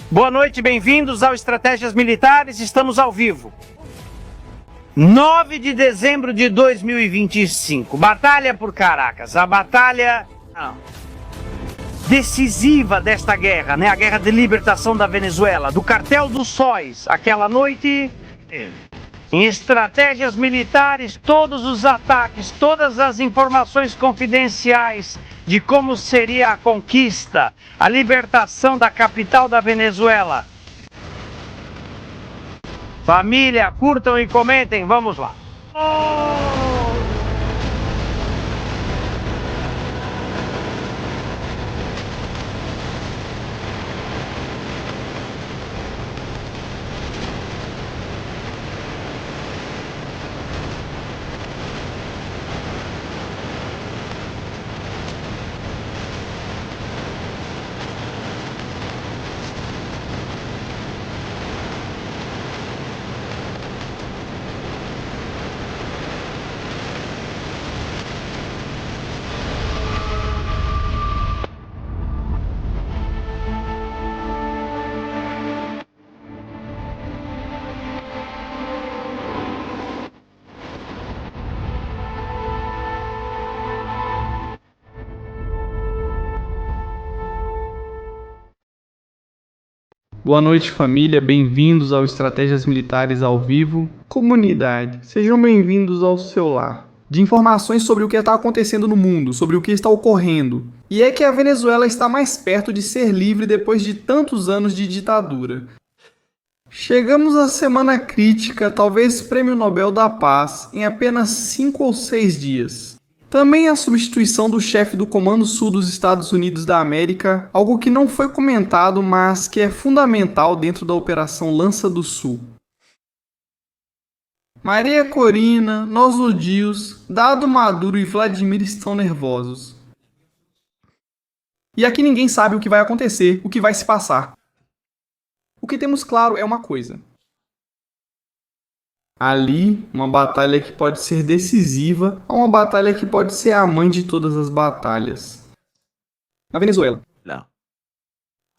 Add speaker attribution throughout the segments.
Speaker 1: Boa noite, bem-vindos ao Estratégias Militares, estamos ao vivo. 9 de dezembro de 2025, batalha por Caracas, a batalha decisiva desta guerra, né? A guerra de libertação da Venezuela, do cartel dos sóis, aquela noite. Em estratégias militares, todos os ataques, todas as informações confidenciais de como seria a conquista, a libertação da capital da Venezuela. Família, curtam e comentem, vamos lá.
Speaker 2: Boa noite, família, bem-vindos ao Estratégias Militares ao Vivo. Comunidade, sejam bem-vindos ao seu lar. De informações sobre o que está acontecendo no mundo, sobre o que está ocorrendo. E é que a Venezuela está mais perto de ser livre depois de tantos anos de ditadura. Chegamos à semana crítica, talvez Prêmio Nobel da Paz, em apenas 5 ou 6 dias. Também a substituição do chefe do Comando Sul dos Estados Unidos da América, algo que não foi comentado, mas que é fundamental dentro da Operação Lança do Sul. Maria Corina, Nosodios, Dado Maduro e Vladimir estão nervosos. E aqui ninguém sabe o que vai acontecer, o que vai se passar. O que temos claro é uma coisa. Ali, uma batalha que pode ser decisiva, ou uma batalha que pode ser a mãe de todas as batalhas. Na Venezuela.
Speaker 1: Não.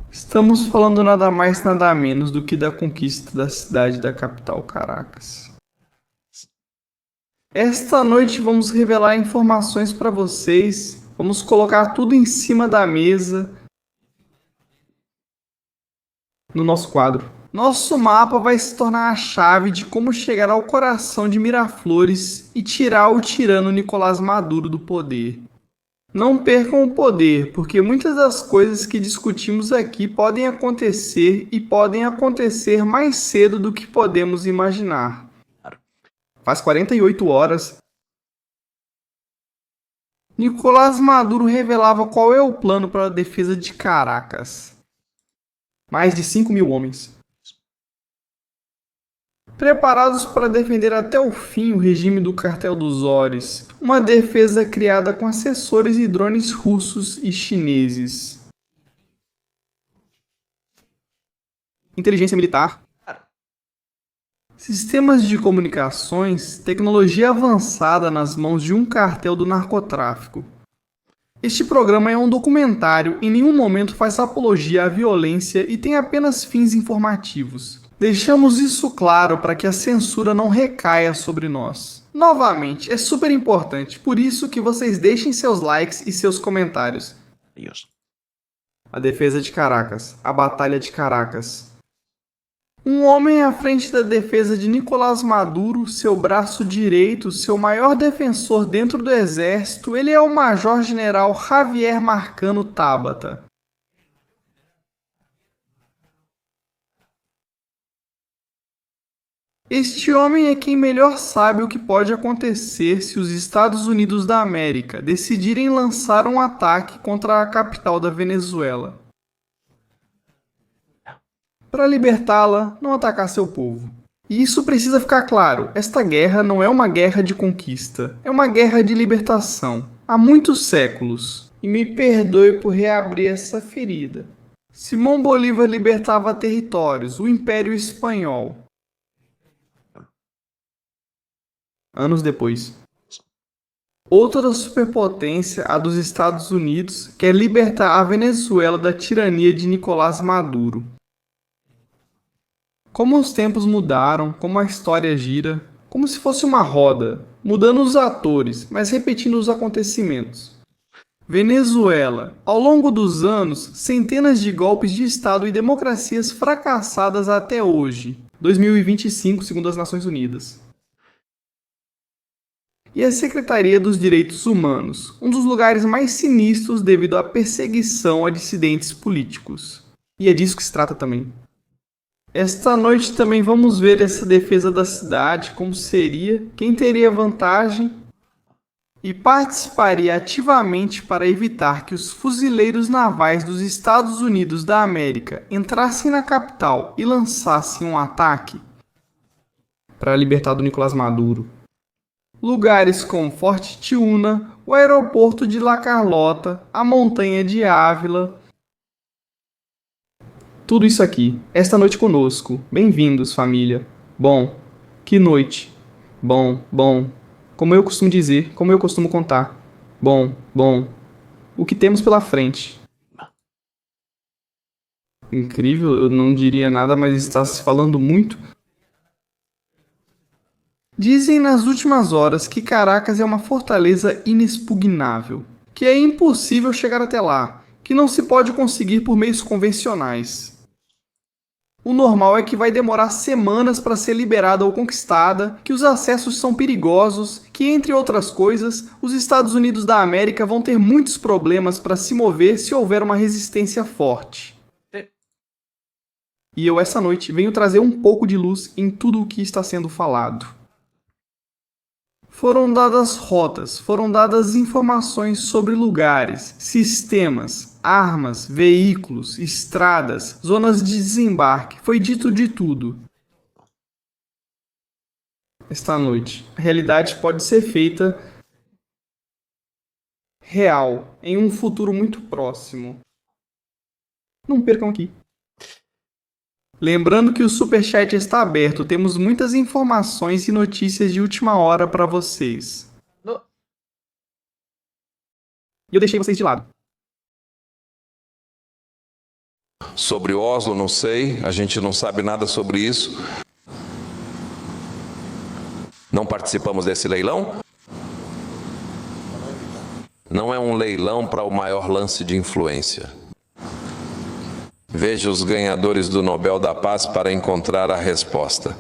Speaker 2: Estamos falando nada mais nada menos do que da conquista da cidade da capital, Caracas. Esta noite vamos revelar informações para vocês, vamos colocar tudo em cima da mesa no nosso quadro. Nosso mapa vai se tornar a chave de como chegar ao coração de Miraflores e tirar o tirano Nicolás Maduro do poder. Não percam o poder, porque muitas das coisas que discutimos aqui podem acontecer e podem acontecer mais cedo do que podemos imaginar. Faz 48 horas, Nicolás Maduro revelava qual é o plano para a defesa de Caracas. Mais de 5.000 homens. Preparados para defender até o fim o regime do Cartel dos Ores, uma defesa criada com assessores e drones russos e chineses. Inteligência militar, sistemas de comunicações, tecnologia avançada nas mãos de um cartel do narcotráfico. Este programa é um documentário, em nenhum momento faz apologia à violência e tem apenas fins informativos. Deixamos isso claro para que a censura não recaia sobre nós. Novamente, é super importante, por isso que vocês deixem seus likes e seus comentários. A defesa de Caracas, a batalha de Caracas. Um homem à frente da defesa de Nicolás Maduro, seu braço direito, seu maior defensor dentro do exército, ele é o Major-General Javier Marcano Tabata. Este homem é quem melhor sabe o que pode acontecer se os Estados Unidos da América decidirem lançar um ataque contra a capital da Venezuela. Para libertá-la, não atacar seu povo. E isso precisa ficar claro, esta guerra não é uma guerra de conquista, é uma guerra de libertação. Há muitos séculos. E me perdoe por reabrir essa ferida. Simão Bolívar libertava territórios, o Império Espanhol. Anos depois. Outra superpotência, a dos Estados Unidos, quer libertar a Venezuela da tirania de Nicolás Maduro. Como os tempos mudaram, como a história gira, como se fosse uma roda, mudando os atores, mas repetindo os acontecimentos. Venezuela. Ao longo dos anos, centenas de golpes de Estado e democracias fracassadas até hoje, 2025, segundo as Nações Unidas. E a Secretaria dos Direitos Humanos, um dos lugares mais sinistros devido à perseguição a dissidentes políticos. E é disso que se trata também. Esta noite também vamos ver essa defesa da cidade, como seria, quem teria vantagem e participaria ativamente para evitar que os fuzileiros navais dos Estados Unidos da América entrassem na capital e lançassem um ataque para libertar do Nicolás Maduro. Lugares como Forte Tiúna, o aeroporto de La Carlota, a montanha de Ávila. Tudo isso aqui, esta noite conosco. Bem-vindos, família. Bom, que noite. Bom. Como eu costumo dizer, como eu costumo contar. Bom. O que temos pela frente? Incrível, eu não diria nada, mas está se falando muito. Dizem nas últimas horas que Caracas é uma fortaleza inexpugnável, que é impossível chegar até lá, que não se pode conseguir por meios convencionais. O normal é que vai demorar semanas para ser liberada ou conquistada, que os acessos são perigosos, que, entre outras coisas, os Estados Unidos da América vão ter muitos problemas para se mover se houver uma resistência forte. E eu, essa noite, venho trazer um pouco de luz em tudo o que está sendo falado. Foram dadas rotas, foram dadas informações sobre lugares, sistemas, armas, veículos, estradas, zonas de desembarque. Foi dito de tudo. Esta noite, a realidade pode ser feita real, em um futuro muito próximo. Não percam aqui. Lembrando que o Superchat está aberto, temos muitas informações e notícias de última hora para vocês. E eu deixei vocês de lado.
Speaker 3: Sobre Oslo, não sei, a gente não sabe nada sobre isso. Não participamos desse leilão? Não é um leilão para o maior lance de influência. Veja os ganhadores do Nobel da Paz para encontrar a resposta.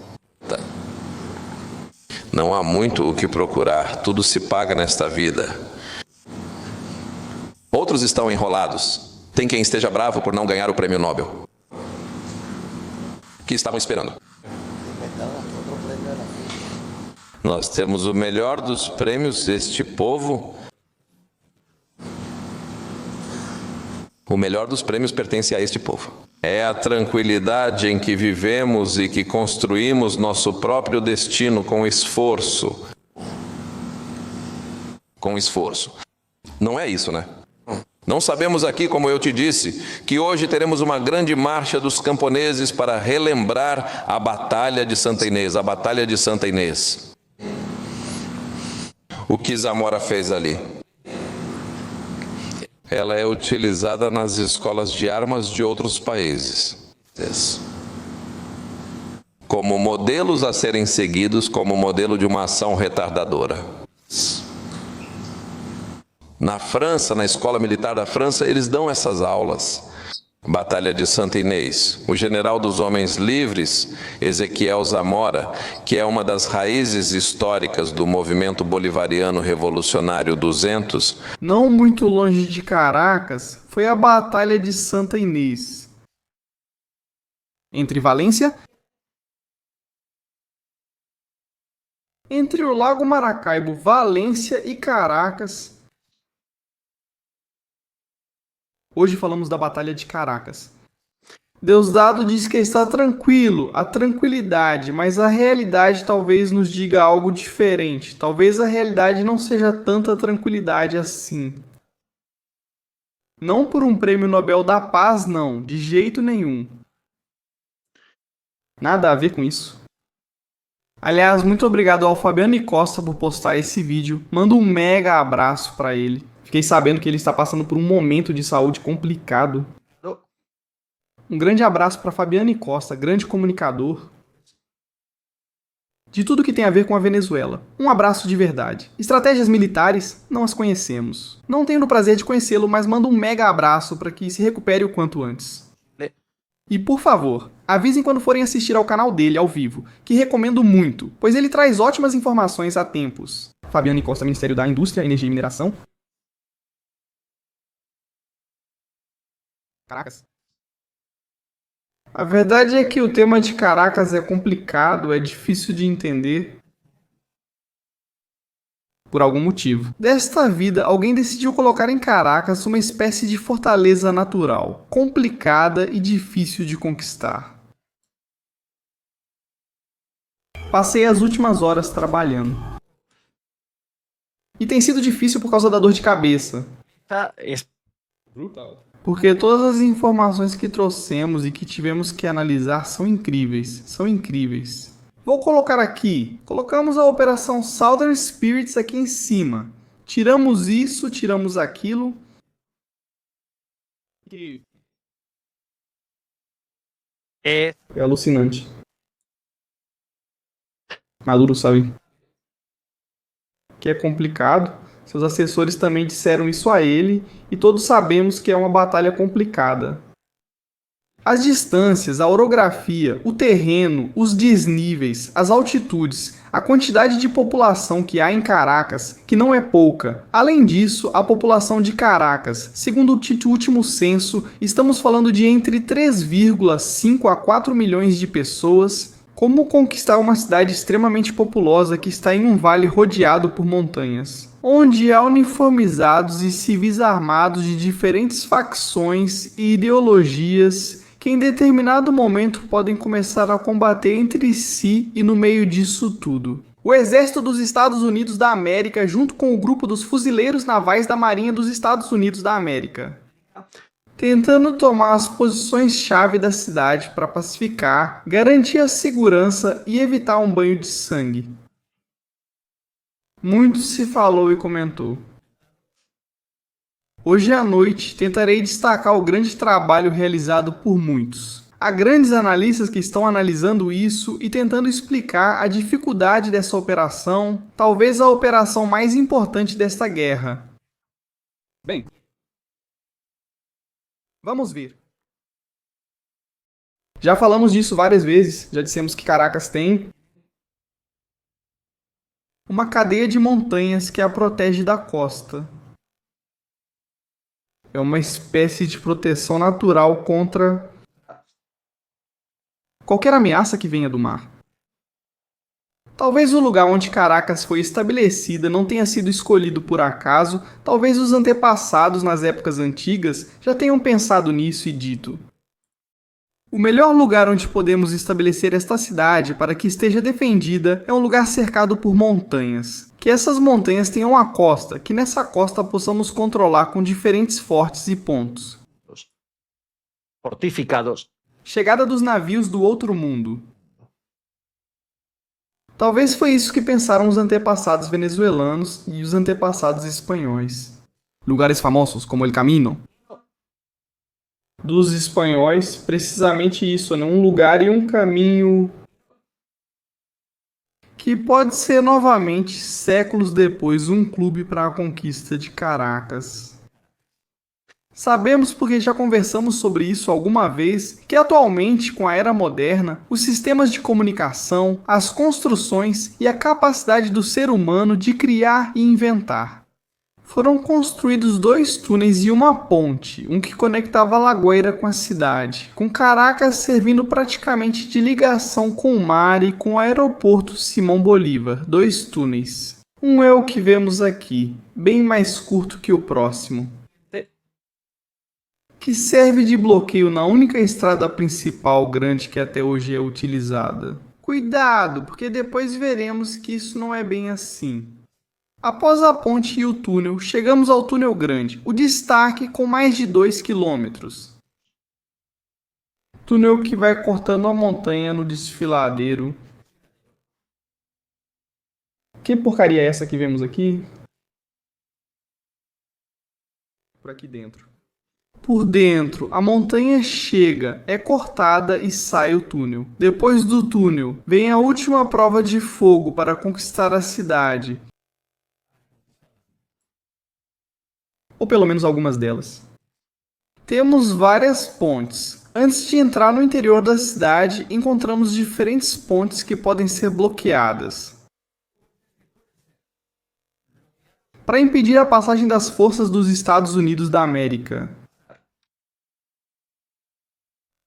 Speaker 3: Não há muito o que procurar, tudo se paga nesta vida. Outros estão enrolados. Tem quem esteja bravo por não ganhar o prêmio Nobel. Que estavam esperando. Nós temos o melhor dos prêmios, este povo. O melhor dos prêmios pertence a este povo. É a tranquilidade em que vivemos e que construímos nosso próprio destino com esforço. Com esforço. Não é isso, né? Não sabemos aqui, como eu te disse, que hoje teremos uma grande marcha dos camponeses para relembrar a Batalha de Santa Inês, a Batalha de Santa Inês. O que Zamora fez ali? Ela é utilizada nas escolas de armas de outros países. Como modelos a serem seguidos, como modelo de uma ação retardadora. Na França, na escola militar da França, eles dão essas aulas. Batalha de Santa Inês. O general dos homens livres, Ezequiel Zamora, que é uma das raízes históricas do movimento bolivariano revolucionário 200,
Speaker 2: não muito longe de Caracas, foi a Batalha de Santa Inês. Entre Valência? Entre o Lago Maracaibo, Valência e Caracas. Hoje falamos da Batalha de Caracas. Deusdado diz que está tranquilo, a tranquilidade, mas a realidade talvez nos diga algo diferente. Talvez a realidade não seja tanta tranquilidade assim. Não por um prêmio Nobel da Paz, não, de jeito nenhum. Nada a ver com isso. Aliás, muito obrigado ao Fabiano Costa por postar esse vídeo. Manda um mega abraço para ele. Fiquei sabendo que ele está passando por um momento de saúde complicado. Um grande abraço para Fabiane Costa, grande comunicador de tudo que tem a ver com a Venezuela. Um abraço de verdade. Estratégias militares, não as conhecemos. Não tenho o prazer de conhecê-lo, mas mando um mega abraço para que se recupere o quanto antes. E por favor, avisem quando forem assistir ao canal dele ao vivo, que recomendo muito, pois ele traz ótimas informações a tempos. Fabiane Costa, Ministério da Indústria, Energia e Mineração. Caracas. A verdade é que o tema de Caracas é complicado, é difícil de entender. Por algum motivo. Desta vida, alguém decidiu colocar em Caracas uma espécie de fortaleza natural, complicada e difícil de conquistar. Passei as últimas horas trabalhando. E tem sido difícil por causa da dor de cabeça.
Speaker 1: Brutal.
Speaker 2: Porque todas as informações que trouxemos e que tivemos que analisar são incríveis. São incríveis. Vou colocar aqui. Colocamos a operação Southern Spirits aqui em cima. Tiramos isso, tiramos aquilo.
Speaker 1: É
Speaker 2: É alucinante. Maduro sabe que é complicado. Seus assessores também disseram isso a ele, e todos sabemos que é uma batalha complicada. As distâncias, a orografia, o terreno, os desníveis, as altitudes, a quantidade de população que há em Caracas, que não é pouca. Além disso, a população de Caracas, segundo o último censo, estamos falando de entre 3,5 a 4 milhões de pessoas. Como conquistar uma cidade extremamente populosa que está em um vale rodeado por montanhas, onde há uniformizados e civis armados de diferentes facções e ideologias que em determinado momento podem começar a combater entre si e no meio disso tudo. O Exército dos Estados Unidos da América junto com o grupo dos fuzileiros navais da Marinha dos Estados Unidos da América, tentando tomar as posições-chave da cidade para pacificar, garantir a segurança e evitar um banho de sangue. Muito se falou e comentou. Hoje à noite tentarei destacar o grande trabalho realizado por muitos. Há grandes analistas que estão analisando isso e tentando explicar a dificuldade dessa operação, talvez a operação mais importante desta guerra. Bem, vamos ver. Já falamos disso várias vezes, já dissemos que Caracas tem uma cadeia de montanhas que a protege da costa. É uma espécie de proteção natural contra qualquer ameaça que venha do mar. Talvez o lugar onde Caracas foi estabelecida não tenha sido escolhido por acaso, talvez os antepassados nas épocas antigas já tenham pensado nisso e dito: o melhor lugar onde podemos estabelecer esta cidade para que esteja defendida é um lugar cercado por montanhas. Que essas montanhas tenham uma costa, que nessa costa possamos controlar com diferentes fortes e pontos.
Speaker 1: Fortificados.
Speaker 2: Chegada dos navios do outro mundo. Talvez foi isso que pensaram os antepassados venezuelanos e os antepassados espanhóis. Lugares famosos como El Camino. Dos espanhóis, precisamente isso, né? Um lugar e um caminho que pode ser novamente, séculos depois, um clube para a conquista de Caracas. Sabemos, porque já conversamos sobre isso alguma vez, que atualmente, com a era moderna, os sistemas de comunicação, as construções e a capacidade do ser humano de criar e inventar. Foram construídos 2 túneis e uma ponte, um que conectava a Lagoeira com a cidade, com Caracas servindo praticamente de ligação com o mar e com o aeroporto Simão Bolívar, 2 túneis. Um é o que vemos aqui, bem mais curto que o próximo, que serve de bloqueio na única estrada principal grande que até hoje é utilizada. Cuidado, porque depois veremos que isso não é bem assim. Após a ponte e o túnel, chegamos ao túnel grande, o destaque com mais de 2 quilômetros. Túnel que vai cortando a montanha no desfiladeiro. Que porcaria é essa que vemos aqui? Por aqui dentro. Por dentro, a montanha chega, é cortada e sai o túnel. Depois do túnel, vem a última prova de fogo para conquistar a cidade. Ou pelo menos algumas delas. Temos várias pontes. Antes de entrar no interior da cidade, encontramos diferentes pontes que podem ser bloqueadas para impedir a passagem das forças dos Estados Unidos da América.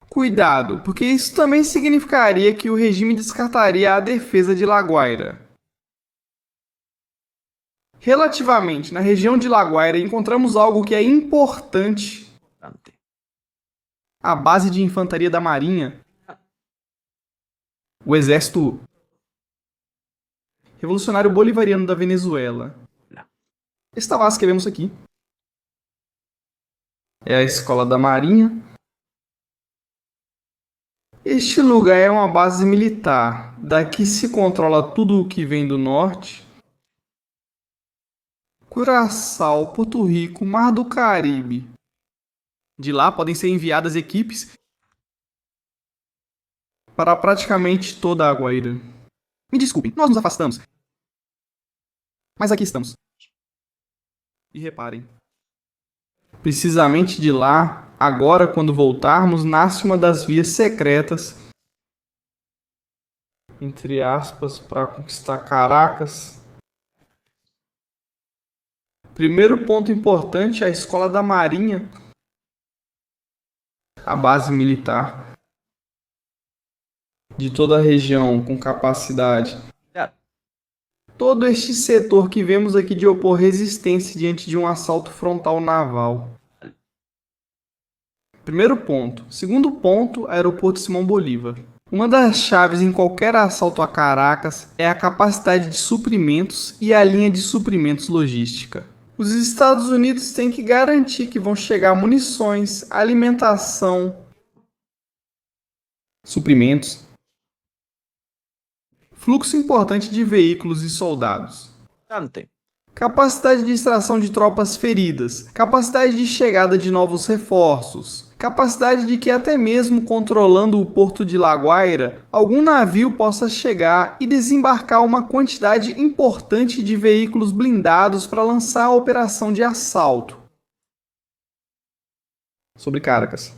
Speaker 2: Cuidado, porque isso também significaria que o regime descartaria a defesa de La Guaira. Relativamente, na região de La Guaira encontramos algo que é importante. A base de infantaria da Marinha. O Exército Revolucionário Bolivariano da Venezuela. Esta base que vemos aqui é a Escola da Marinha. Este lugar é uma base militar. Daqui se controla tudo o que vem do norte. Curaçao, Porto Rico, Mar do Caribe. De lá podem ser enviadas equipes para praticamente toda a Guaíra. Me desculpem, nós nos afastamos. Mas aqui estamos. E reparem. Precisamente de lá, agora quando voltarmos, nasce uma das vias secretas, entre aspas, para conquistar Caracas. Primeiro ponto importante é a Escola da Marinha, a base militar de toda a região com capacidade. Todo este setor que vemos aqui de opor resistência diante de um assalto frontal naval. Primeiro ponto. Segundo ponto, Aeroporto Simão Bolívar. Uma das chaves em qualquer assalto a Caracas é a capacidade de suprimentos e a linha de suprimentos logística. Os Estados Unidos têm que garantir que vão chegar munições, alimentação, suprimentos, fluxo importante de veículos e soldados. Capacidade de extração de tropas feridas, capacidade de chegada de novos reforços, capacidade de que até mesmo controlando o porto de La Guaira, algum navio possa chegar e desembarcar uma quantidade importante de veículos blindados para lançar a operação de assalto sobre Caracas.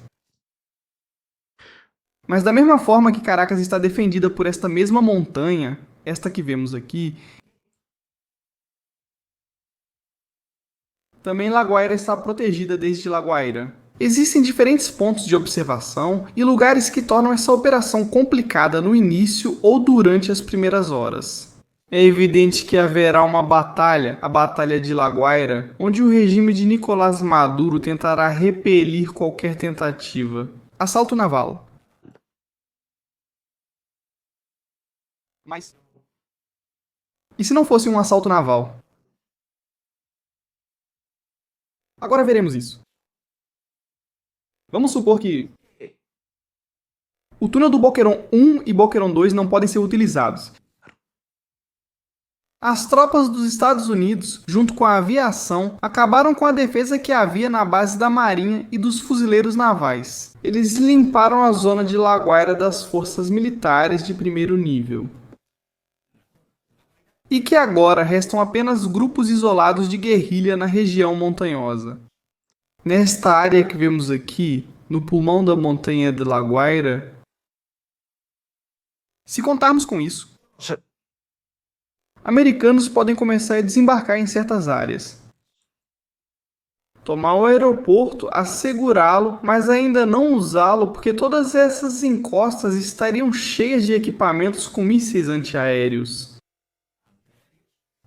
Speaker 2: Mas da mesma forma que Caracas está defendida por esta mesma montanha, esta que vemos aqui, também La Guaira está protegida desde La Guaira. Existem diferentes pontos de observação e lugares que tornam essa operação complicada no início ou durante as primeiras horas. É evidente que haverá uma batalha, a Batalha de La Guaira, onde o regime de Nicolás Maduro tentará repelir qualquer tentativa. Assalto naval. Mas e se não fosse um assalto naval? Agora veremos isso. Vamos supor que o túnel do Boquerón 1 e Boquerón 2 não podem ser utilizados. As tropas dos Estados Unidos, junto com a aviação, acabaram com a defesa que havia na base da Marinha e dos fuzileiros navais. Eles limparam a zona de La Guaira das forças militares de primeiro nível. E que agora restam apenas grupos isolados de guerrilha na região montanhosa. Nesta área que vemos aqui, no pulmão da montanha de La Guaira, se contarmos com isso, americanos podem começar a desembarcar em certas áreas. Tomar o aeroporto, assegurá-lo, mas ainda não usá-lo porque todas essas encostas estariam cheias de equipamentos com mísseis antiaéreos.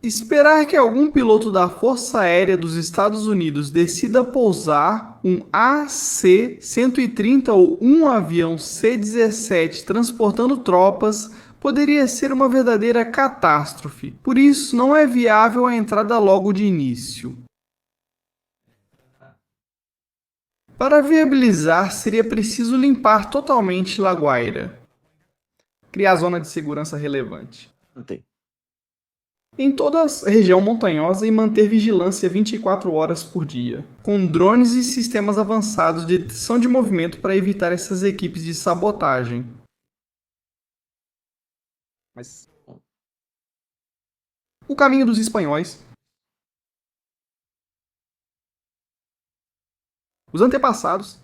Speaker 2: Esperar que algum piloto da Força Aérea dos Estados Unidos decida pousar um AC-130 ou um avião C-17 transportando tropas poderia ser uma verdadeira catástrofe. Por isso, não é viável a entrada logo de início. Para viabilizar, seria preciso limpar totalmente La Guaira. Criar zona de segurança relevante. em toda a região montanhosa e manter vigilância 24 horas por dia, com drones e sistemas avançados de detecção de movimento para evitar essas equipes de sabotagem. O caminho dos espanhóis. Os antepassados.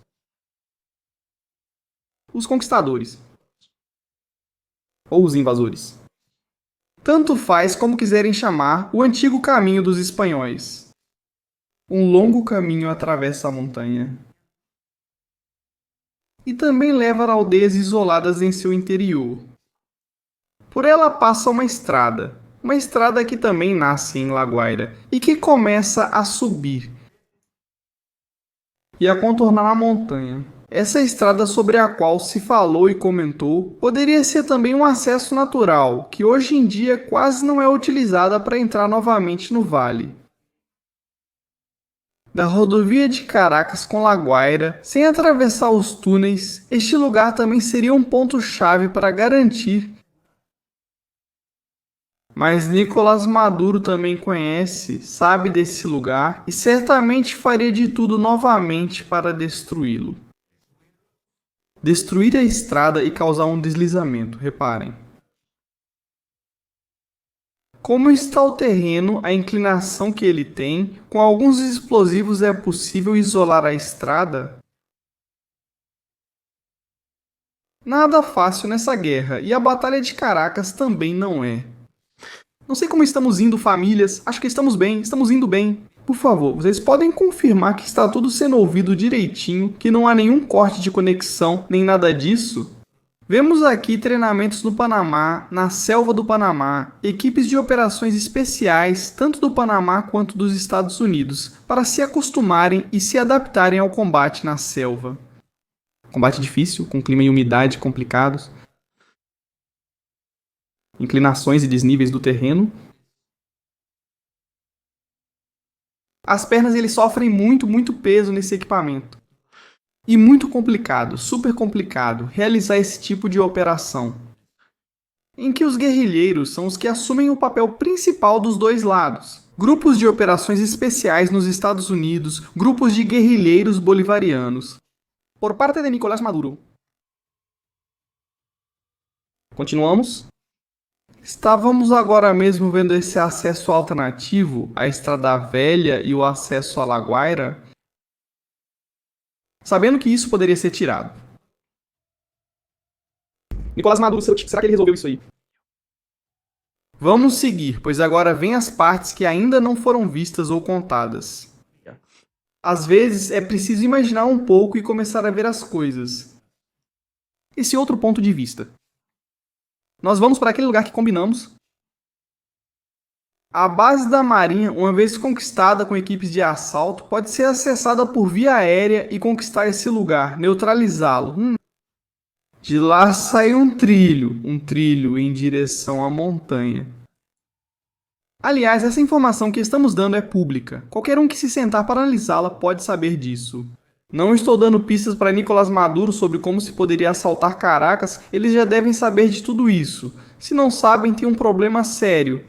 Speaker 2: Os conquistadores. Ou os invasores. Tanto faz como quiserem chamar o antigo caminho dos espanhóis. Um longo caminho atravessa a montanha. E também leva a aldeias isoladas em seu interior. Por ela passa uma estrada que também nasce em La Guaira e que começa a subir e a contornar a montanha. Essa estrada sobre a qual se falou e comentou poderia ser também um acesso natural, que hoje em dia quase não é utilizada para entrar novamente no vale. Da rodovia de Caracas com La Guaira, sem atravessar os túneis, este lugar também seria um ponto-chave para garantir. Mas Nicolás Maduro também conhece, sabe desse lugar e certamente faria de tudo novamente para destruí-lo. Destruir a estrada e causar um deslizamento, reparem. Como está o terreno, a inclinação que ele tem, com alguns explosivos é possível isolar a estrada? Nada fácil nessa guerra, e a Batalha de Caracas também não é. Não sei como estamos indo, famílias, acho que estamos bem, estamos indo bem. Por favor, vocês podem confirmar que está tudo sendo ouvido direitinho, que não há nenhum corte de conexão, nem nada disso? Vemos aqui treinamentos no Panamá, na selva do Panamá, equipes de operações especiais, tanto do Panamá quanto dos Estados Unidos, para se acostumarem e se adaptarem ao combate na selva. Combate difícil, com clima e umidade complicados. Inclinações e desníveis do terreno. As pernas eles sofrem muito peso nesse equipamento. E muito complicado, super complicado, realizar esse tipo de operação. Em que os guerrilheiros são os que assumem o papel principal dos dois lados. Grupos de operações especiais nos Estados Unidos, grupos de guerrilheiros bolivarianos. Por parte de Nicolás Maduro. Continuamos. Estávamos agora mesmo vendo esse acesso alternativo, a Estrada Velha e o acesso a La Guaira, sabendo que isso poderia ser tirado. Nicolás Maduro, será que ele resolveu isso aí? Vamos seguir, pois agora vem as partes que ainda não foram vistas ou contadas. Às vezes é preciso imaginar um pouco e começar a ver as coisas. Esse outro ponto de vista. Nós vamos para aquele lugar que combinamos. A base da Marinha, uma vez conquistada com equipes de assalto, pode ser acessada por via aérea e conquistar esse lugar, neutralizá-lo. De lá sai um trilho em direção à montanha. Aliás, essa informação que estamos dando é pública. Qualquer um que se sentar para analisá-la pode saber disso. Não estou dando pistas para Nicolás Maduro sobre como se poderia assaltar Caracas, eles já devem saber de tudo isso. Se não sabem, tem um problema sério.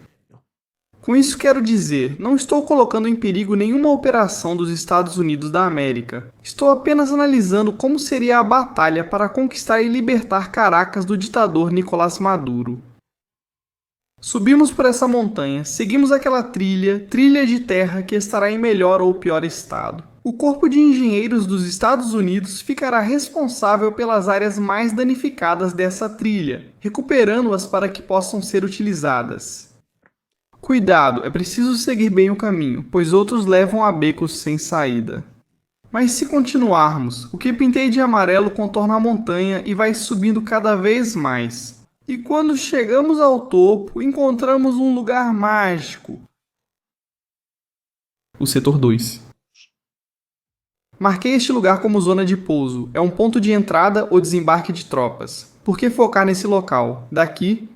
Speaker 2: Com isso quero dizer, não estou colocando em perigo nenhuma operação dos Estados Unidos da América. Estou apenas analisando como seria a batalha para conquistar e libertar Caracas do ditador Nicolás Maduro. Subimos por essa montanha, seguimos aquela trilha de terra que estará em melhor ou pior estado. O Corpo de Engenheiros dos Estados Unidos ficará responsável pelas áreas mais danificadas dessa trilha, recuperando-as para que possam ser utilizadas. Cuidado, é preciso seguir bem o caminho, pois outros levam a becos sem saída. Mas se continuarmos, o que pintei de amarelo contorna a montanha e vai subindo cada vez mais. E quando chegamos ao topo, encontramos um lugar mágico. O Setor 2. Marquei este lugar como zona de pouso. É um ponto de entrada ou desembarque de tropas. Por que focar nesse local? Daqui,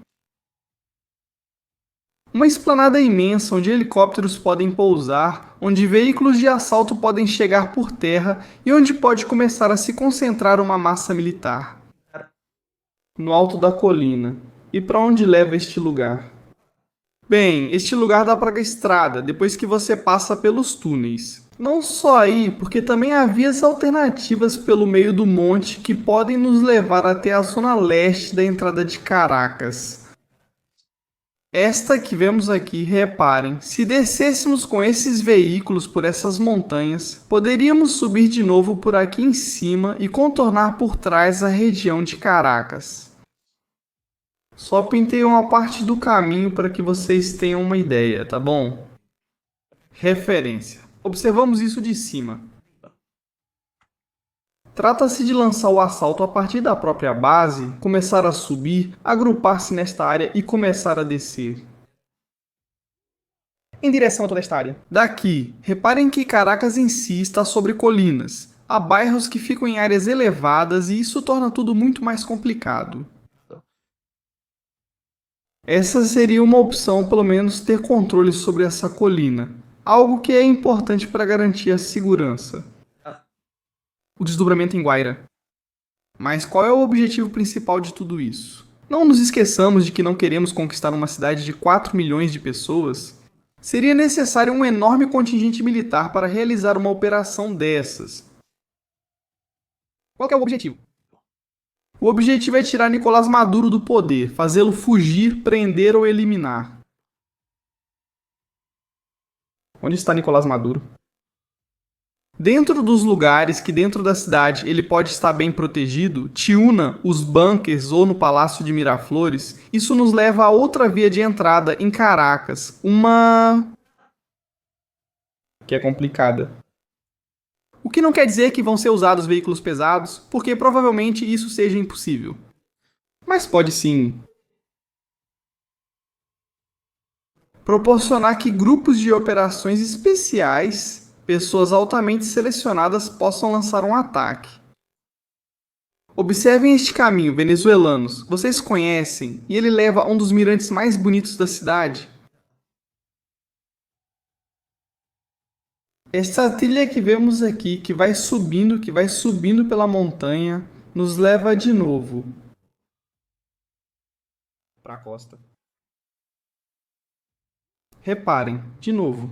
Speaker 2: uma esplanada imensa onde helicópteros podem pousar, onde veículos de assalto podem chegar por terra e onde pode começar a se concentrar uma massa militar. No alto da colina. E para onde leva este lugar? Bem, este lugar dá para a estrada, depois que você passa pelos túneis. Não só aí, porque também há vias alternativas pelo meio do monte que podem nos levar até a zona leste da entrada de Caracas. Esta que vemos aqui, reparem, se descêssemos com esses veículos por essas montanhas, poderíamos subir de novo por aqui em cima e contornar por trás a região de Caracas. Só pintei uma parte do caminho para que vocês tenham uma ideia, tá bom? Referência. Observamos isso de cima. Trata-se de lançar o assalto a partir da própria base, começar a subir, agrupar-se nesta área e começar a descer. Em direção a toda esta área. Daqui, reparem que Caracas em si está sobre colinas. Há bairros que ficam em áreas elevadas e isso torna tudo muito mais complicado. Essa seria uma opção, pelo menos ter controle sobre essa colina. Algo que é importante para garantir a segurança. O desdobramento em Guaira. Mas qual é o objetivo principal de tudo isso? Não nos esqueçamos de que não queremos conquistar uma cidade de 4 milhões de pessoas. Seria necessário um enorme contingente militar para realizar uma operação dessas. Qual que é o objetivo? O objetivo é tirar Nicolás Maduro do poder, fazê-lo fugir, prender ou eliminar. Onde está Nicolás Maduro? Dentro dos lugares que dentro da cidade ele pode estar bem protegido, Tiúna, os bunkers ou no Palácio de Miraflores, isso nos leva a outra via de entrada em Caracas, uma que é complicada. O que não quer dizer que vão ser usados veículos pesados, porque provavelmente isso seja impossível. Mas pode sim proporcionar que grupos de operações especiais, pessoas altamente selecionadas, possam lançar um ataque. Observem este caminho, venezuelanos. Vocês conhecem, e ele leva a um dos mirantes mais bonitos da cidade. Esta trilha que vemos aqui, que vai subindo pela montanha, nos leva de novo para a costa. Reparem, de novo.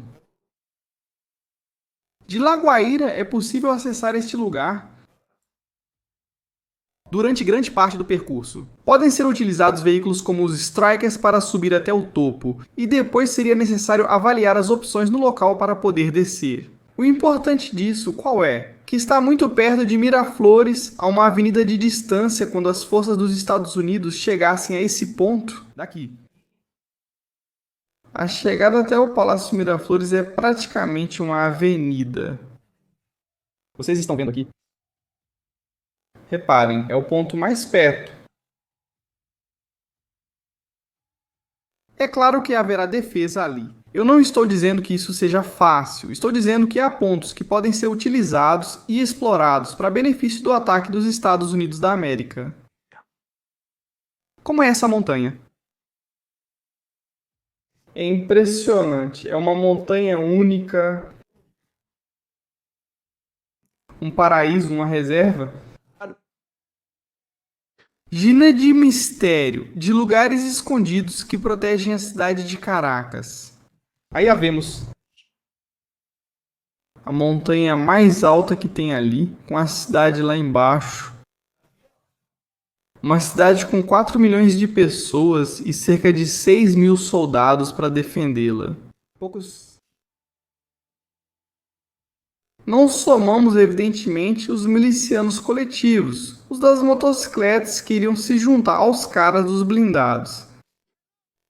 Speaker 2: De La Guaira é possível acessar este lugar durante grande parte do percurso. Podem ser utilizados veículos como os Strikers para subir até o topo, e depois seria necessário avaliar as opções no local para poder descer. O importante disso qual é? Que está muito perto de Miraflores, a uma avenida de distância quando as forças dos Estados Unidos chegassem a esse ponto daqui. A chegada até o Palácio Miraflores é praticamente uma avenida. Vocês estão vendo aqui? Reparem, é o ponto mais perto. É claro que haverá defesa ali. Eu não estou dizendo que isso seja fácil, estou dizendo que há pontos que podem ser utilizados e explorados para benefício do ataque dos Estados Unidos da América. Como é essa montanha? É impressionante, é uma montanha única, um paraíso, uma reserva. Gina de mistério, de lugares escondidos que protegem a cidade de Caracas. Aí a vemos a montanha mais alta que tem ali, com a cidade lá embaixo. Uma cidade com 4 milhões de pessoas e cerca de 6 mil soldados para defendê-la. Não somamos, evidentemente, os milicianos coletivos, os das motocicletas que iriam se juntar aos caras dos blindados.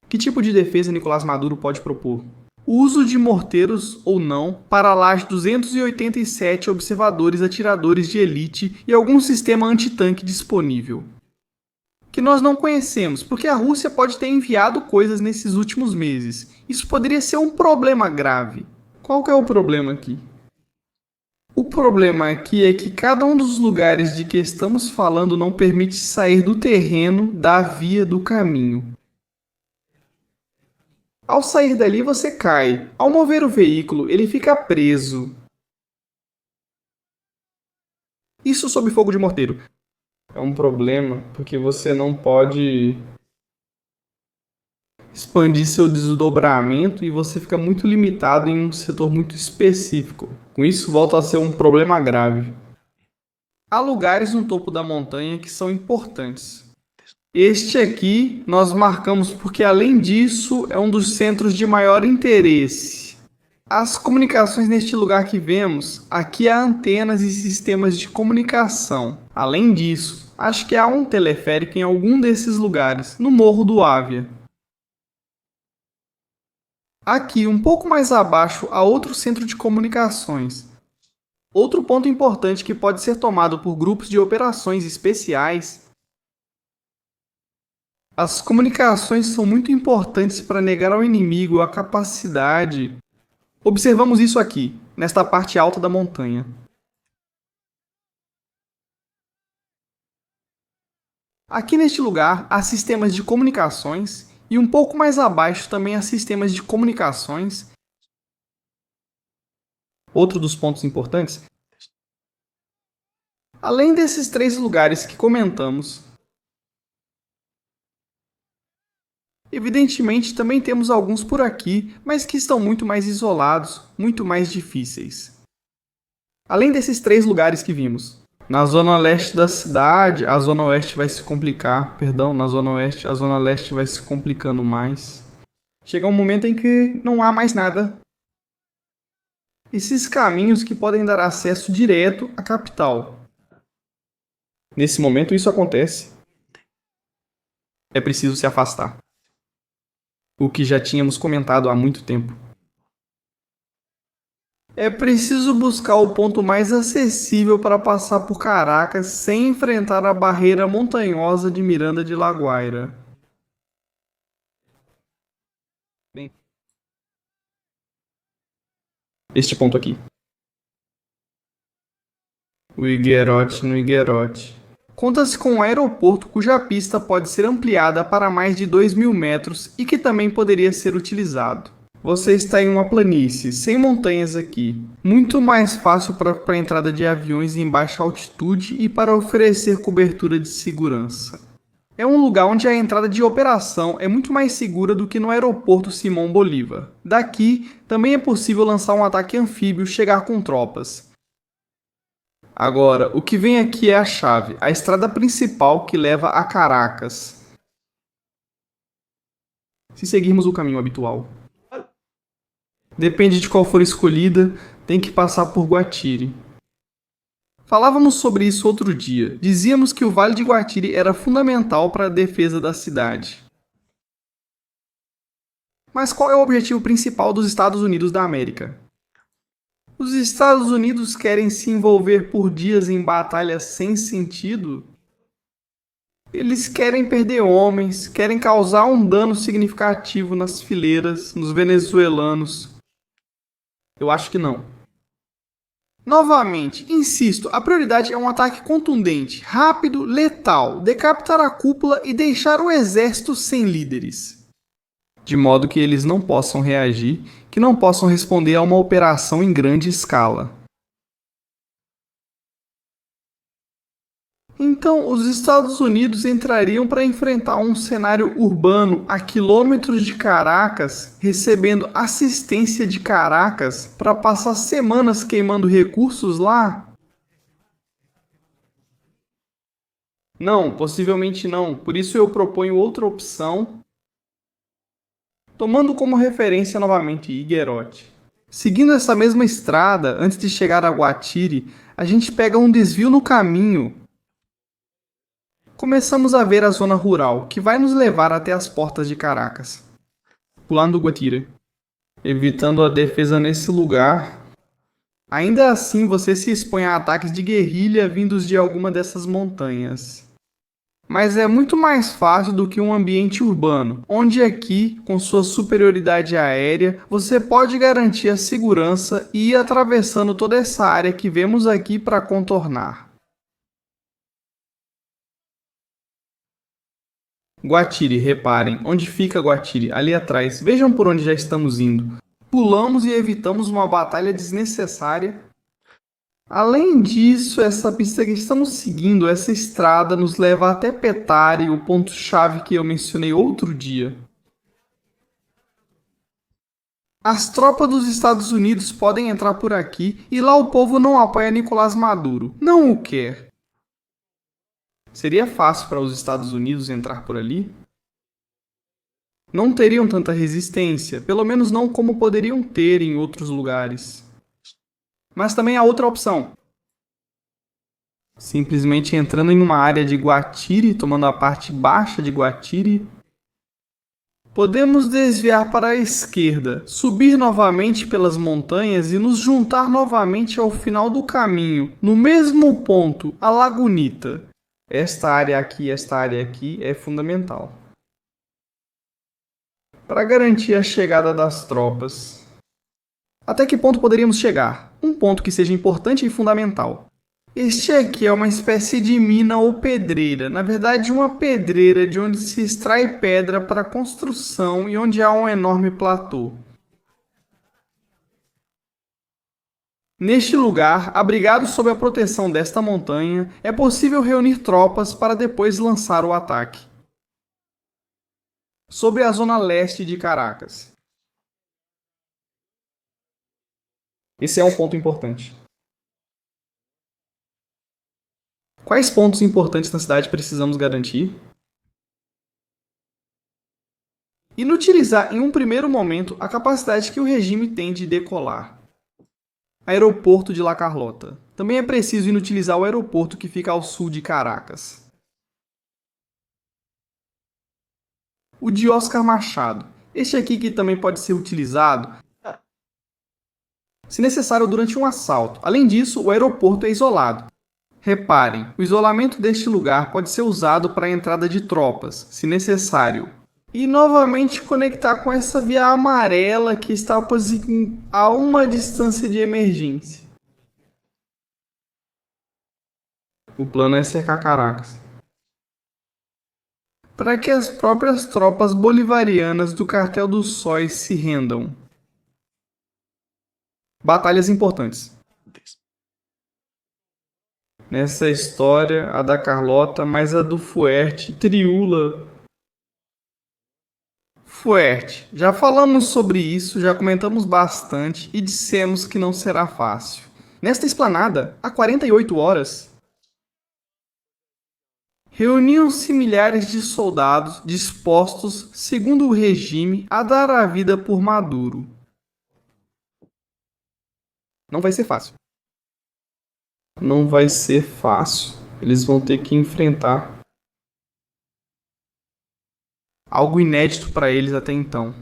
Speaker 2: Que tipo de defesa Nicolás Maduro pode propor? O uso de morteiros ou não para lá de 287 observadores atiradores de elite e algum sistema antitanque disponível. Que nós não conhecemos, porque a Rússia pode ter enviado coisas nesses últimos meses. Isso poderia ser um problema grave. Qual que é o problema aqui? O problema aqui é que cada um dos lugares de que estamos falando não permite sair do terreno, da via, do caminho. Ao sair dali você cai. Ao mover o veículo, ele fica preso. Isso sob fogo de morteiro. É um problema, porque você não pode expandir seu desdobramento e você fica muito limitado em um setor muito específico. Com isso, volta a ser um problema grave. Há lugares no topo da montanha que são importantes. Este aqui nós marcamos porque, além disso, é um dos centros de maior interesse. As comunicações neste lugar que vemos, aqui há antenas e sistemas de comunicação. Além disso, acho que há um teleférico em algum desses lugares, no Morro do Ávia. Aqui, um pouco mais abaixo, há outro centro de comunicações. Outro ponto importante que pode ser tomado por grupos de operações especiais. As comunicações são muito importantes para negar ao inimigo a capacidade. Observamos isso aqui, nesta parte alta da montanha. Aqui neste lugar há sistemas de comunicações e um pouco mais abaixo também há sistemas de comunicações. Outro dos pontos importantes. Além desses 3 lugares que comentamos, evidentemente também temos alguns por aqui, mas que estão muito mais isolados, muito mais difíceis. Além desses 3 lugares que vimos, na zona leste da cidade, a zona oeste vai se complicar, na zona oeste, a zona leste vai se complicando mais. Chega um momento em que não há mais nada. Esses caminhos que podem dar acesso direto à capital. Nesse momento isso acontece. É preciso se afastar. O que já tínhamos comentado há muito tempo. É preciso buscar o ponto mais acessível para passar por Caracas sem enfrentar a barreira montanhosa de Miranda de La Guaira. Bem, este ponto aqui. O Higuerote no Higuerote. Conta-se com um aeroporto cuja pista pode ser ampliada para mais de 2.000 metros e que também poderia ser utilizado. Você está em uma planície, sem montanhas aqui. Muito mais fácil para a entrada de aviões em baixa altitude e para oferecer cobertura de segurança. É um lugar onde a entrada de operação é muito mais segura do que no aeroporto Simão Bolívar. Daqui, também é possível lançar um ataque anfíbio e chegar com tropas. Agora, o que vem aqui é a chave, a estrada principal que leva a Caracas. Se seguirmos o caminho habitual. Depende de qual for escolhida, tem que passar por Guatire. Falávamos sobre isso outro dia. Dizíamos que o Vale de Guatire era fundamental para a defesa da cidade. Mas qual é o objetivo principal dos Estados Unidos da América? Os Estados Unidos querem se envolver por dias em batalhas sem sentido? Eles querem perder homens, querem causar um dano significativo nas fileiras, nos venezuelanos. Eu acho que não. Novamente, insisto, a prioridade é um ataque contundente, rápido, letal, decapitar a cúpula e deixar o exército sem líderes. De modo que eles não possam reagir, que não possam responder a uma operação em grande escala. Então, os Estados Unidos entrariam para enfrentar um cenário urbano a quilômetros de Caracas, recebendo assistência de Caracas para passar semanas queimando recursos lá? Não, possivelmente não. Por isso eu proponho outra opção, tomando como referência novamente Higuerote. Seguindo essa mesma estrada, antes de chegar a Guatire, a gente pega um desvio no caminho. Começamos a ver a zona rural, que vai nos levar até as portas de Caracas. Pulando Guatire, evitando a defesa nesse lugar. Ainda assim, você se expõe a ataques de guerrilha vindos de alguma dessas montanhas. Mas é muito mais fácil do que um ambiente urbano, onde aqui, com sua superioridade aérea, você pode garantir a segurança e ir atravessando toda essa área que vemos aqui para contornar. Guatire, reparem, onde fica Guatire? Ali atrás, vejam por onde já estamos indo. Pulamos e evitamos uma batalha desnecessária. Além disso, essa pista que estamos seguindo, essa estrada, nos leva até Petare, o ponto-chave que eu mencionei outro dia. As tropas dos Estados Unidos podem entrar por aqui e lá o povo não apoia Nicolás Maduro. Não o quer. Seria fácil para os Estados Unidos entrar por ali? Não teriam tanta resistência, pelo menos não como poderiam ter em outros lugares. Mas também há outra opção. Simplesmente entrando em uma área de Guatire, tomando a parte baixa de Guatire, podemos desviar para a esquerda, subir novamente pelas montanhas e nos juntar novamente ao final do caminho, no mesmo ponto, a Lagunita. Esta área aqui é fundamental para garantir a chegada das tropas. Até que ponto poderíamos chegar? Um ponto que seja importante e fundamental. Este aqui é uma espécie de mina ou pedreira, na verdade uma pedreira de onde se extrai pedra para construção e onde há um enorme platô. Neste lugar, abrigado sob a proteção desta montanha, é possível reunir tropas para depois lançar o ataque. Sobre a zona leste de Caracas. Esse é um ponto importante. Quais pontos importantes na cidade precisamos garantir? Inutilizar em um primeiro momento a capacidade que o regime tem de decolar. Aeroporto de La Carlota. Também é preciso inutilizar o aeroporto que fica ao sul de Caracas. O de Oscar Machado. Este aqui que também pode ser utilizado se necessário durante um assalto. Além disso, o aeroporto é isolado. Reparem, o isolamento deste lugar pode ser usado para a entrada de tropas, se necessário. E novamente conectar com essa via amarela que está a uma distância de emergência. O plano é cercar Caracas, para que as próprias tropas bolivarianas do Cartel dos Sóis se rendam. Batalhas importantes. Nessa história, a da Carlota, mais a do Fuerte, Triula. Fuerte. Já falamos sobre isso, já comentamos bastante e dissemos que não será fácil. Nesta esplanada, há 48 horas, reuniam-se milhares de soldados dispostos, segundo o regime, a dar a vida por Maduro. Não vai ser fácil. Não vai ser fácil. Eles vão ter que enfrentar algo inédito para eles até então.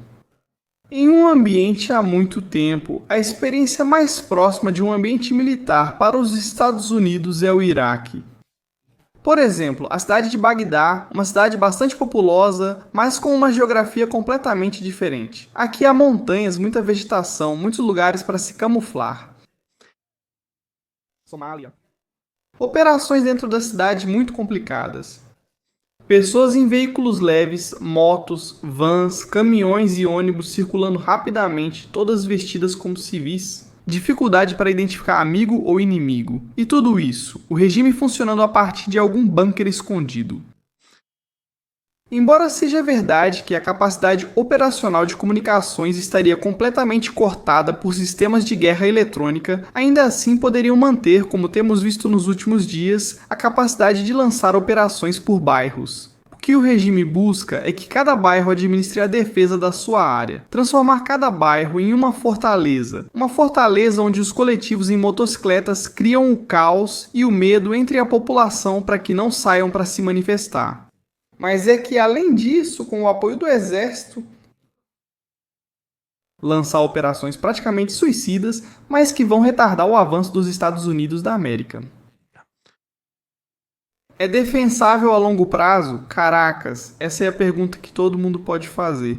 Speaker 2: Em um ambiente há muito tempo, a experiência mais próxima de um ambiente militar para os Estados Unidos é o Iraque. Por exemplo, a cidade de Bagdá, uma cidade bastante populosa, mas com uma geografia completamente diferente. Aqui há montanhas, muita vegetação, muitos lugares para se camuflar. Somália. Operações dentro da cidade muito complicadas. Pessoas em veículos leves, motos, vans, caminhões e ônibus circulando rapidamente, todas vestidas como civis. Dificuldade para identificar amigo ou inimigo. E tudo isso, o regime funcionando a partir de algum bunker escondido. Embora seja verdade que a capacidade operacional de comunicações estaria completamente cortada por sistemas de guerra eletrônica, ainda assim poderiam manter, como temos visto nos últimos dias, a capacidade de lançar operações por bairros. O que o regime busca é que cada bairro administre a defesa da sua área, transformar cada bairro em uma fortaleza onde os coletivos em motocicletas criam o caos e o medo entre a população para que não saiam para se manifestar. Mas é que, além disso, com o apoio do exército, lançar operações praticamente suicidas, mas que vão retardar o avanço dos Estados Unidos da América. É defensável a longo prazo? Caracas, essa é a pergunta que todo mundo pode fazer.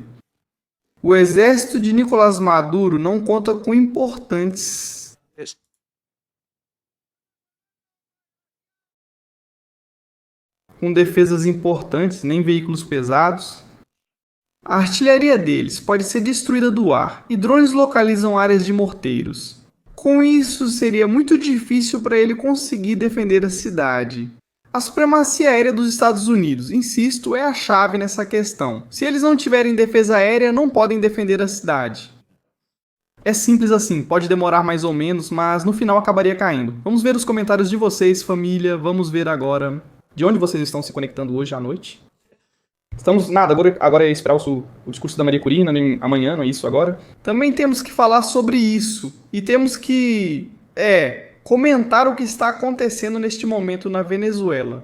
Speaker 2: O exército de Nicolás Maduro não conta com defesas importantes, nem veículos pesados. A artilharia deles pode ser destruída do ar e drones localizam áreas de morteiros. Com isso, seria muito difícil para ele conseguir defender a cidade. A supremacia aérea dos Estados Unidos, insisto, é a chave nessa questão. Se eles não tiverem defesa aérea, não podem defender a cidade. É simples assim, pode demorar mais ou menos, mas no final acabaria caindo. Vamos ver os comentários de vocês, família. Vamos ver agora de onde vocês estão se conectando hoje à noite. Estamos... Nada, agora é esperar o discurso da Maria Corina, nem amanhã, não é isso agora. Também temos que falar sobre isso. E temos que... comentar o que está acontecendo neste momento na Venezuela.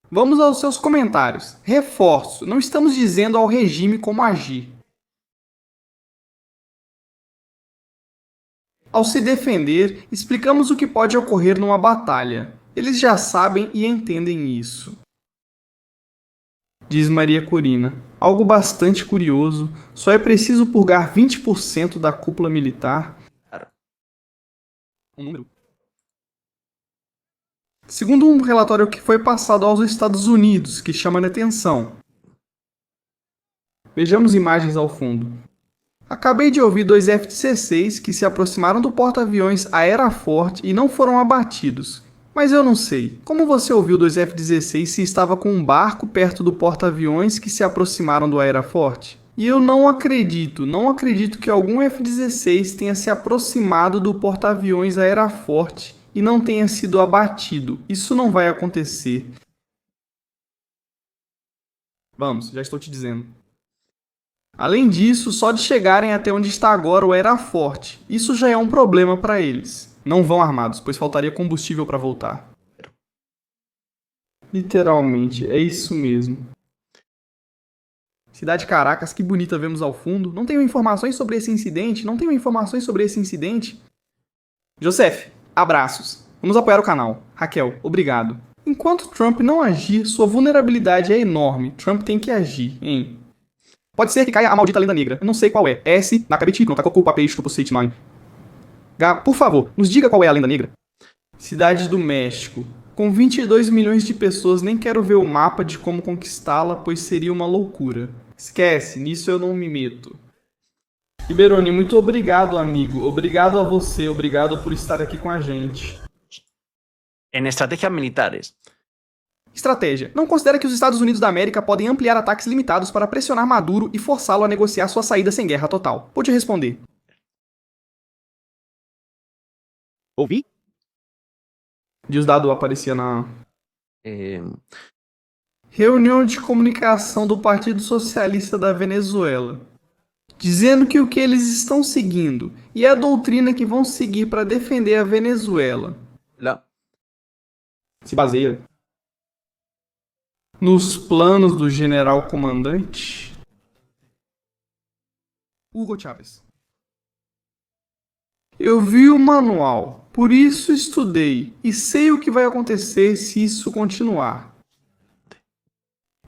Speaker 2: Vamos aos seus comentários. Reforço, não estamos dizendo ao regime como agir. Ao se defender, explicamos o que pode ocorrer numa batalha. Eles já sabem e entendem isso. Diz Maria Corina. Algo bastante curioso, só é preciso purgar 20% da cúpula militar. Um número. Segundo um relatório que foi passado aos Estados Unidos, que chama a atenção. Vejamos imagens ao fundo. Acabei de ouvir 2 F-16 que se aproximaram do porta-aviões Aerofort e não foram abatidos. Mas eu não sei. Como você ouviu 2 F-16 se estava com um barco perto do porta-aviões que se aproximaram do Aerofort? E eu não acredito que algum F-16 tenha se aproximado do porta-aviões Aerofort e não tenha sido abatido. Isso não vai acontecer. Vamos, já estou te dizendo. Além disso, só de chegarem até onde está agora o Aerofort, isso já é um problema para eles. Não vão armados, pois faltaria combustível para voltar. Literalmente, é isso mesmo. Cidade Caracas, que bonita vemos ao fundo. Não tenho informações sobre esse incidente. Joseph, abraços. Vamos apoiar o canal. Raquel, obrigado. Enquanto Trump não agir, sua vulnerabilidade é enorme. Trump tem que agir, hein? Pode ser que caia a maldita lenda negra. Eu não sei qual é. S, na cabeça, não tá com o papel estupro site nine. Por favor, nos diga qual é a lenda negra. Cidade do México. Com 22 milhões de pessoas, nem quero ver o mapa de como conquistá-la, pois seria uma loucura. Esquece, nisso eu não me meto. Ribeironi, muito obrigado, amigo. Obrigado a você, obrigado por estar aqui com a gente.
Speaker 1: En estrategias militares.
Speaker 2: Estratégia. Não considera que os Estados Unidos da América podem ampliar ataques limitados para pressionar Maduro e forçá-lo a negociar sua saída sem guerra total. Pode responder.
Speaker 1: Ouvi?
Speaker 2: Diosdado aparecia na... Reunião de comunicação do Partido Socialista da Venezuela. Dizendo que o que eles estão seguindo e a doutrina que vão seguir para defender a Venezuela.
Speaker 1: Não.
Speaker 2: Se baseia nos planos do general comandante Hugo Chávez. Eu vi o manual, por isso estudei e sei o que vai acontecer se isso continuar.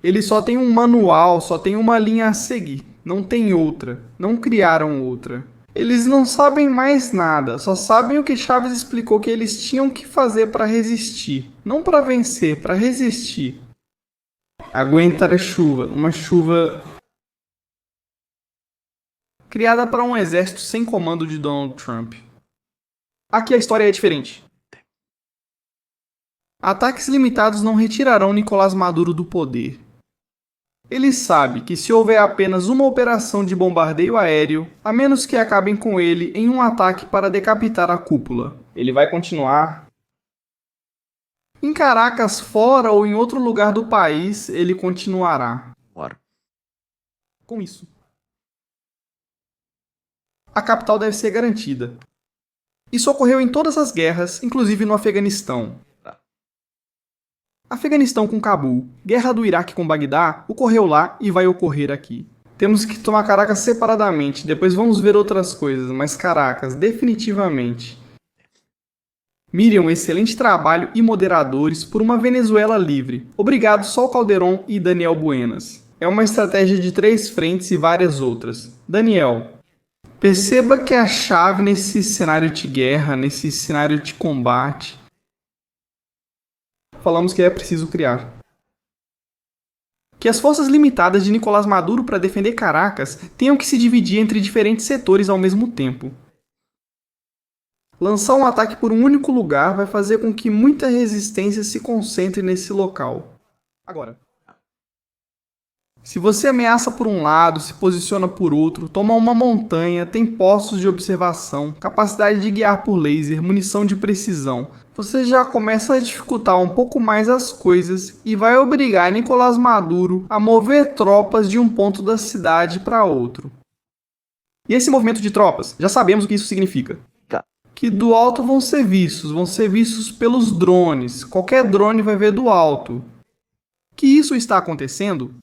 Speaker 2: Eles só têm um manual, só tem uma linha a seguir, não tem outra, não criaram outra. Eles não sabem mais nada, só sabem o que Chávez explicou que eles tinham que fazer para resistir, não para vencer, para resistir. Aguentar a chuva, uma chuva criada para um exército sem comando de Donald Trump. Aqui a história é diferente. Ataques limitados não retirarão Nicolás Maduro do poder. Ele sabe que se houver apenas uma operação de bombardeio aéreo, a menos que acabem com ele em um ataque para decapitar a cúpula, ele vai continuar. Em Caracas, fora ou em outro lugar do país, ele continuará. Com isso. A capital deve ser garantida. Isso ocorreu em todas as guerras, inclusive no Afeganistão. Afeganistão com Cabul, guerra do Iraque com Bagdá, ocorreu lá e vai ocorrer aqui. Temos que tomar Caracas separadamente, depois vamos ver outras coisas, mas Caracas, definitivamente. Miriam, excelente trabalho e moderadores por uma Venezuela livre. Obrigado Sol Calderon e Daniel Buenas. É uma estratégia de 3 frentes e várias outras. Daniel, perceba que a chave nesse cenário de guerra, nesse cenário de combate, falamos que é preciso criar. Que as forças limitadas de Nicolás Maduro para defender Caracas tenham que se dividir entre diferentes setores ao mesmo tempo. Lançar um ataque por um único lugar vai fazer com que muita resistência se concentre nesse local. Agora, Se você ameaça por um lado, se posiciona por outro, toma uma montanha, tem postos de observação, capacidade de guiar por laser, munição de precisão, você já começa a dificultar um pouco mais as coisas e vai obrigar Nicolás Maduro a mover tropas de um ponto da cidade para outro. E esse movimento de tropas, já sabemos o que isso significa. Que do alto vão ser vistos pelos drones, qualquer drone vai ver do alto. Que isso está acontecendo?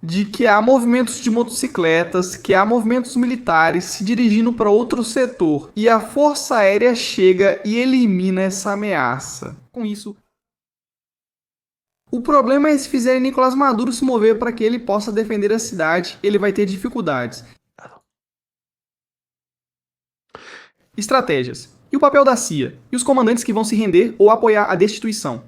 Speaker 2: De que há movimentos de motocicletas, que há movimentos militares se dirigindo para outro setor, e a Força Aérea chega e elimina essa ameaça. Com isso, o problema é se fizerem Nicolás Maduro se mover para que ele possa defender a cidade, ele vai ter dificuldades. Estratégias. E o papel da CIA? E os comandantes que vão se render ou apoiar a destituição?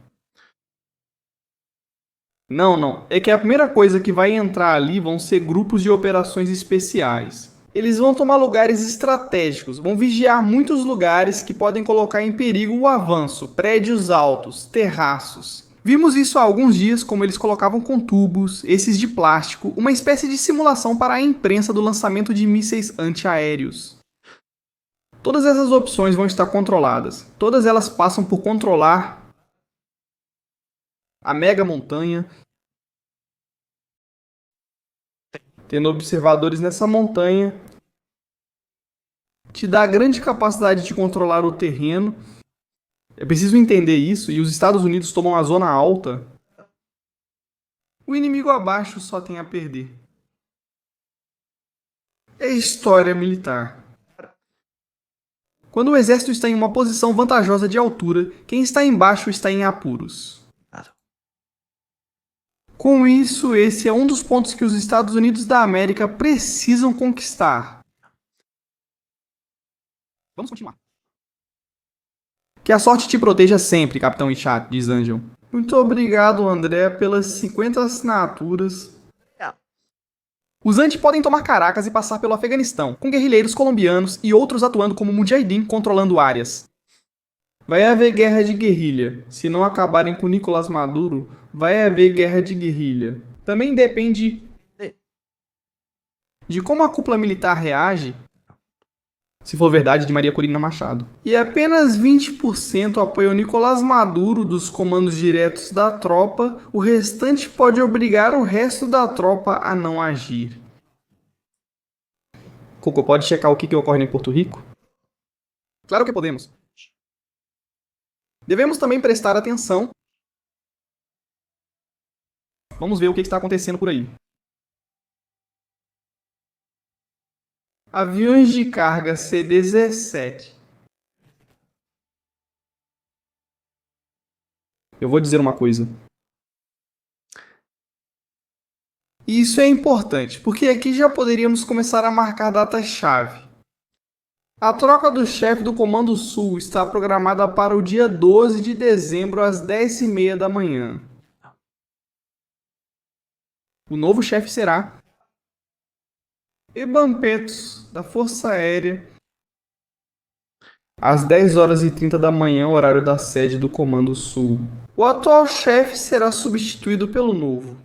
Speaker 2: Não. É que a primeira coisa que vai entrar ali vão ser grupos de operações especiais. Eles vão tomar lugares estratégicos, vão vigiar muitos lugares que podem colocar em perigo o avanço, prédios altos, terraços. Vimos isso há alguns dias, como eles colocavam com tubos, esses de plástico, uma espécie de simulação para a imprensa do lançamento de mísseis antiaéreos. Todas essas opções vão estar controladas. Todas elas passam por controlar a mega montanha, tendo observadores nessa montanha, te dá grande capacidade de controlar o terreno. É preciso entender isso, e os Estados Unidos tomam a zona alta. O inimigo abaixo só tem a perder. É história militar. Quando o exército está em uma posição vantajosa de altura, quem está embaixo está em apuros. Com isso, esse é um dos pontos que os Estados Unidos da América precisam conquistar. Vamos continuar. Que a sorte te proteja sempre, Capitão Ichat, diz Angel. Muito obrigado, André, pelas 50 assinaturas. Os anti podem tomar Caracas e passar pelo Afeganistão, com guerrilheiros colombianos e outros atuando como mujahidin controlando áreas. Vai haver guerra de guerrilha. Se não acabarem com Nicolás Maduro, vai haver guerra de guerrilha. Também depende de como a cúpula militar reage, se for verdade, de Maria Corina Machado. E apenas 20% apoiam Nicolás Maduro dos comandos diretos da tropa, o restante pode obrigar o resto da tropa a não agir. Coco, pode checar o que ocorre em Porto Rico? Claro que podemos. Devemos também prestar atenção. Vamos ver o que está acontecendo por aí. Aviões de carga C-17. Eu vou dizer uma coisa. Isso é importante, porque aqui já poderíamos começar a marcar datas-chave. A troca do chefe do Comando Sul está programada para o dia 12 de dezembro às 10h30 da manhã. O novo chefe será Eban Petos, da Força Aérea, às 10h30 da manhã, horário da sede do Comando Sul. O atual chefe será substituído pelo novo.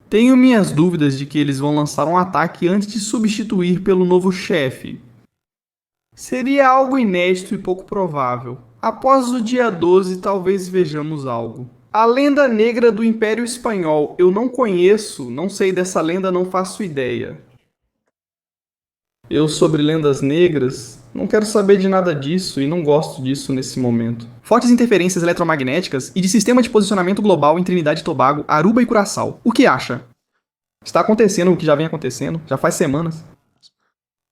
Speaker 2: Tenho minhas dúvidas de que eles vão lançar um ataque antes de substituir pelo novo chefe. Seria algo inédito e pouco provável. Após o dia 12, talvez vejamos algo. A lenda negra do Império Espanhol, eu não conheço, não sei dessa lenda, não faço ideia. Eu sobre lendas negras, não quero saber de nada disso e não gosto disso nesse momento. Fortes interferências eletromagnéticas e de sistema de posicionamento global em Trinidade e Tobago, Aruba e Curaçao. O que acha? Está acontecendo o que já vem acontecendo, já faz semanas.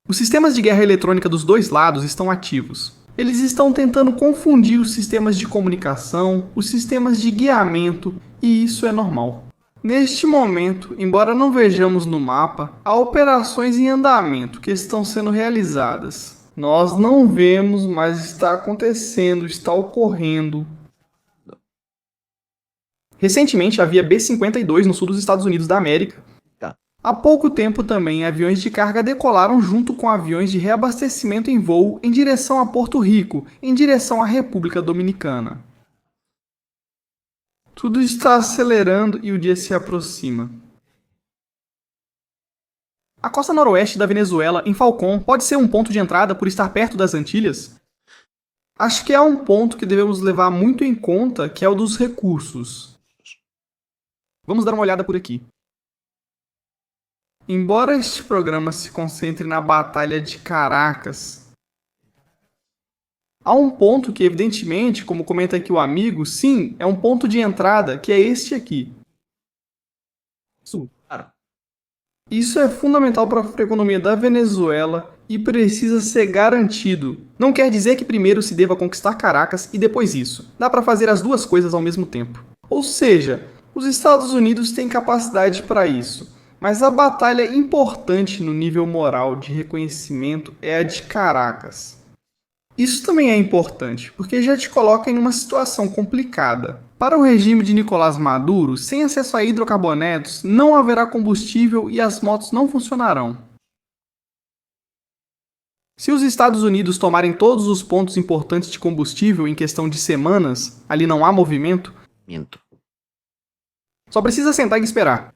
Speaker 2: Os sistemas de guerra eletrônica dos dois lados estão ativos. Eles estão tentando confundir os sistemas de comunicação, os sistemas de guiamento, e isso é normal. Neste momento, embora não vejamos no mapa, há operações em andamento que estão sendo realizadas. Nós não vemos, mas está acontecendo, está ocorrendo. Recentemente havia B-52 no sul dos Estados Unidos da América. Há pouco tempo também, aviões de carga decolaram junto com aviões de reabastecimento em voo em direção a Porto Rico, em direção à República Dominicana. Tudo está acelerando e o dia se aproxima. A costa noroeste da Venezuela, em Falcón, pode ser um ponto de entrada por estar perto das Antilhas? Acho que há um ponto que devemos levar muito em conta, que é o dos recursos. Vamos dar uma olhada por aqui. Embora este programa se concentre na Batalha de Caracas, há um ponto que, evidentemente, como comenta aqui o amigo, sim, é um ponto de entrada, que é este aqui. Sul. Isso é fundamental para a economia da Venezuela e precisa ser garantido. Não quer dizer que primeiro se deva conquistar Caracas e depois isso. Dá para fazer as duas coisas ao mesmo tempo. Ou seja, os Estados Unidos têm capacidade para isso. Mas a batalha importante no nível moral de reconhecimento é a de Caracas. Isso também é importante, porque já te coloca em uma situação complicada. Para o regime de Nicolás Maduro, sem acesso a hidrocarbonetos, não haverá combustível e as motos não funcionarão. Se os Estados Unidos tomarem todos os pontos importantes de combustível em questão de semanas, ali não há movimento, só precisa sentar e esperar.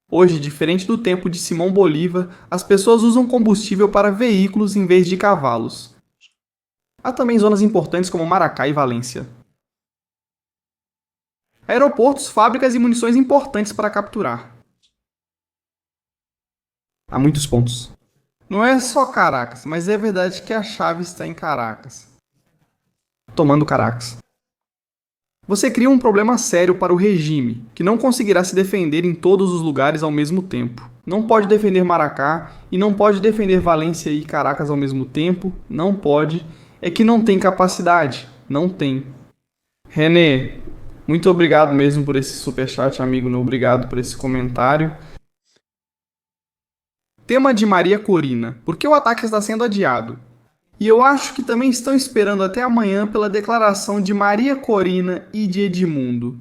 Speaker 2: Hoje, diferente do tempo de Simão Bolívar, as pessoas usam combustível para veículos em vez de cavalos. Há também zonas importantes como Maracá e Valência. Aeroportos, fábricas e munições importantes para capturar. Há muitos pontos. Não é só Caracas, mas é verdade que a chave está em Caracas. Tomando Caracas. Você cria um problema sério para o regime, que não conseguirá se defender em todos os lugares ao mesmo tempo. Não pode defender Maracá e não pode defender Valência e Caracas ao mesmo tempo. Não pode. É que não tem capacidade. Não tem. René, muito obrigado mesmo por esse superchat, amigo. Obrigado por esse comentário. Tema de Maria Corina. Por que o ataque está sendo adiado? E eu acho que também estão esperando até amanhã pela declaração de Maria Corina e de Edmundo.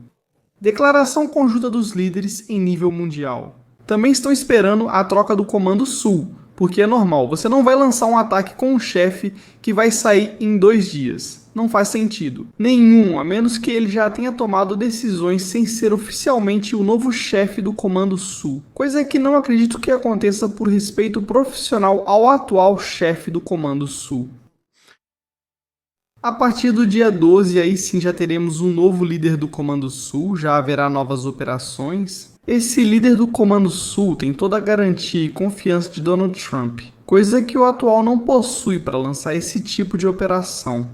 Speaker 2: Declaração conjunta dos líderes em nível mundial. Também estão esperando a troca do Comando Sul, porque é normal, você não vai lançar um ataque com um chefe que vai sair em 2 dias. Não faz sentido nenhum, a menos que ele já tenha tomado decisões sem ser oficialmente o novo chefe do Comando Sul. Coisa que não acredito que aconteça por respeito profissional ao atual chefe do Comando Sul. A partir do dia 12, aí sim já teremos um novo líder do Comando Sul, já haverá novas operações. Esse líder do Comando Sul tem toda a garantia e confiança de Donald Trump, coisa que o atual não possui para lançar esse tipo de operação.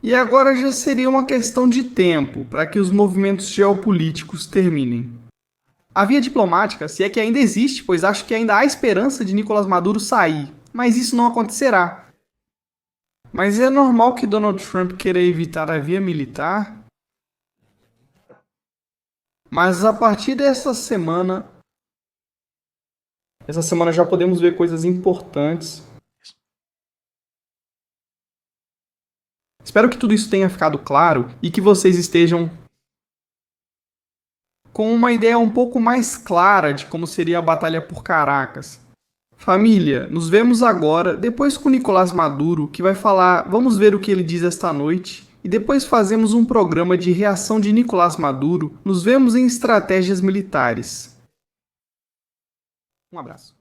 Speaker 2: E agora já seria uma questão de tempo para que os movimentos geopolíticos terminem. A via diplomática, se é que ainda existe, pois acho que ainda há esperança de Nicolás Maduro sair, mas isso não acontecerá. Mas é normal que Donald Trump queira evitar a via militar? Mas a partir dessa semana... Essa semana já podemos ver coisas importantes. Espero que tudo isso tenha ficado claro e que vocês estejam com uma ideia um pouco mais clara de como seria a batalha por Caracas. Família, nos vemos agora, depois com Nicolás Maduro, que vai falar, vamos ver o que ele diz esta noite, e depois fazemos um programa de reação de Nicolás Maduro, nos vemos em estratégias militares. Um abraço.